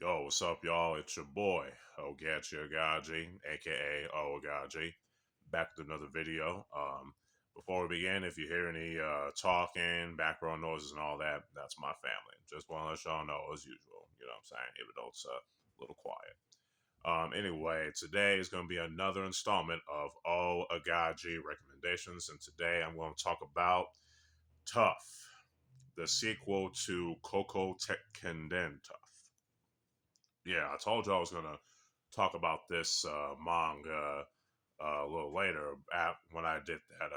Yo, what's up, y'all? It's your boy, Oaghaji, aka Oaghaji, back with another video. Before we begin, if you hear any talking, background noises, and all that, that's my family. Just want to let y'all know as usual. You know what I'm saying? Even though it's a little quiet. Anyway, today is going to be another installment of Oaghaji recommendations, and today I'm going to talk about Tough, the sequel to Koukou Tekkenden Tough. Yeah, I told you I was gonna talk about this manga a little later when I did that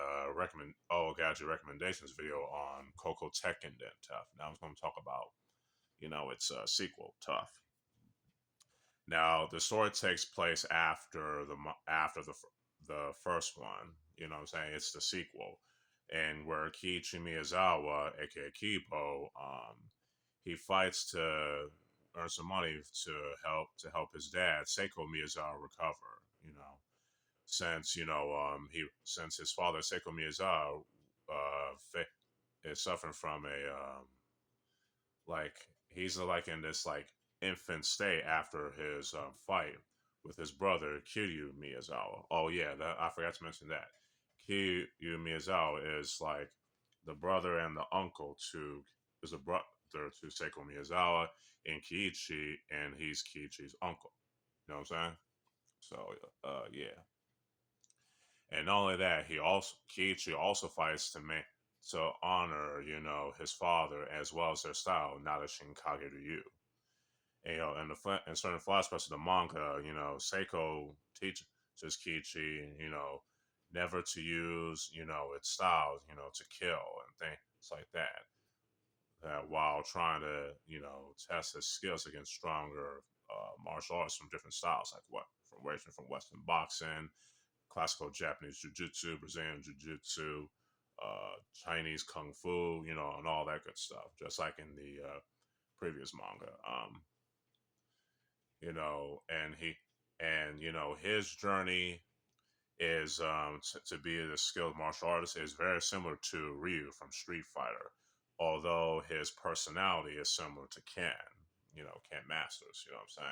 Oaghaji recommendations video on Koukou Tekkenden Tough. Now I'm going to talk about its sequel Tough. Now the story takes place after the first one. You know what I'm saying? It's the sequel, and where Kiichi Miyazawa, aka Kipo, he fights to earn some money to help his dad Seiko Miyazawa recover. Since his father Seiko Miyazawa is suffering from a like he's like in this like infant state after his fight with his brother Kiryu Miyazawa. Oh yeah, I forgot to mention that. Kiryu Miyazawa is like the brother and the uncle to is a brother to Seiko Miyazawa and Kiichi, and he's Kiichi's uncle. You know what I'm saying? So yeah, and not only that, he also Kiichi also fights to honor his father as well as their style, Nada Shinkage Ryu. And, in in certain flashbacks of the manga, Seiko teaches Kiichi, never to use, its styles, to kill and things like that. While trying to, test his skills against stronger martial arts from different styles, like ranging from Western boxing, classical Japanese jiu-jitsu, Brazilian jiu-jitsu, Chinese kung fu, and all that good stuff. Just like in the previous manga. And his journey is to be a skilled martial artist is very similar to Ryu from Street Fighter, although his personality is similar to Ken, Ken Masters, you know what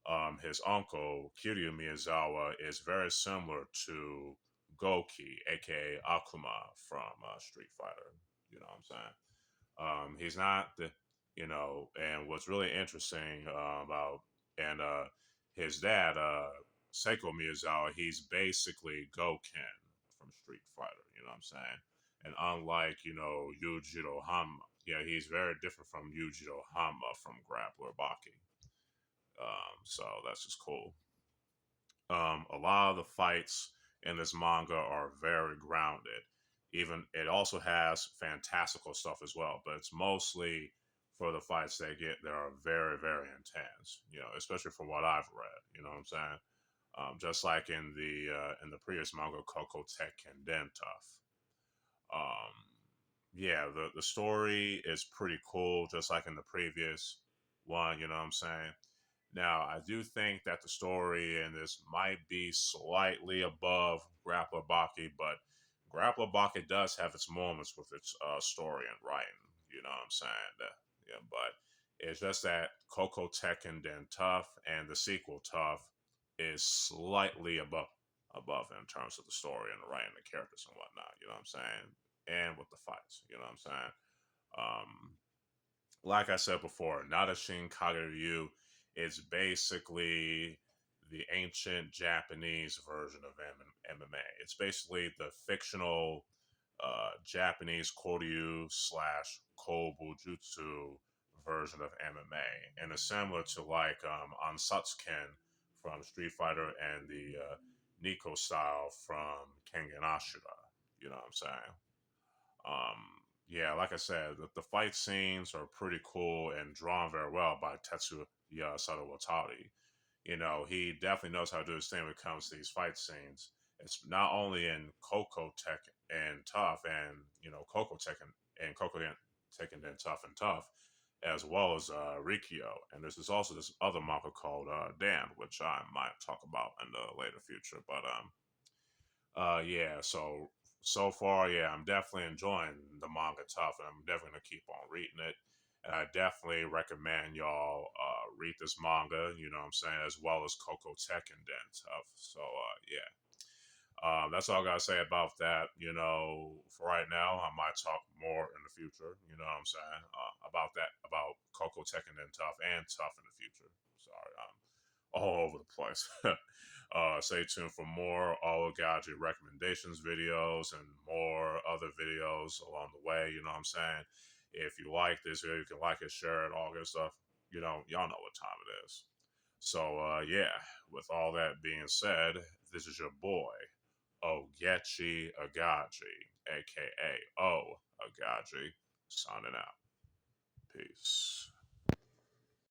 I'm saying? His uncle, Kiryu Miyazawa, is very similar to Goki, aka Akuma from Street Fighter, you know what I'm saying? He's not and what's really interesting about and his dad, Seiko Miyazawa, he's basically Goken from Street Fighter. You know what I'm saying? And unlike Yujiro Hama, yeah, he's very different from Yujiro Hama from Grappler Baki. So that's just cool. A lot of the fights in this manga are very grounded. Even it also has fantastical stuff as well, but it's mostly for the fights that are very, very intense. Especially from what I've read. You know what I'm saying? Just like in the previous manga, Koukou Tekkenden Tough. Um, yeah, the story is pretty cool, just like in the previous one. You know what I'm saying? Now, I do think that the story in this might be slightly above Grappler Baki, but Grappler Baki does have its moments with its story and writing. You know what I'm saying? Yeah, but it's just that Koukou Tekken then Tough and the sequel Tough is slightly above in terms of the story and the writing, the characters and whatnot. You know what I'm saying? And with the fights. You know what I'm saying? Like I said before, Nadashin Kaguryu is basically the ancient Japanese version of MMA. It's basically the fictional Japanese Koryu slash Kobujutsu version of MMA, and it's similar to like Ansatsuken from Street Fighter and the Nico style from Kengan Ashura. You know what I'm saying? Um, yeah, like I said, the fight scenes are pretty cool and drawn very well by Tetsuya Saruwatari. He definitely knows how to do his thing when it comes to these fight scenes. It's not only in Koukou Tech and Tough, and Koukou Tech and Koukou Tech and then Tough and Tough, as well as Rikio. And there's also this other manga called Dan, which I might talk about in the later future. But yeah, so far, yeah, I'm definitely enjoying the manga Tough, and I'm definitely gonna keep on reading it. And I definitely recommend y'all read this manga, you know what I'm saying, as well as Koukou Tekkenden stuff. So, yeah. That's all I gotta say about that. You know, for right now, I might talk more in the future. You know what I'm saying about that, about Coco Tekken and Tough in the future. Sorry, I'm all over the place. Stay tuned for more Oaghaji recommendations videos and more other videos along the way. You know what I'm saying? If you like this video, you can like it, share it, all good stuff. You know, y'all know what time it is. So, yeah, with all that being said, this is your boy, Oaghaji, aka O Oaghaji, signing out. Peace.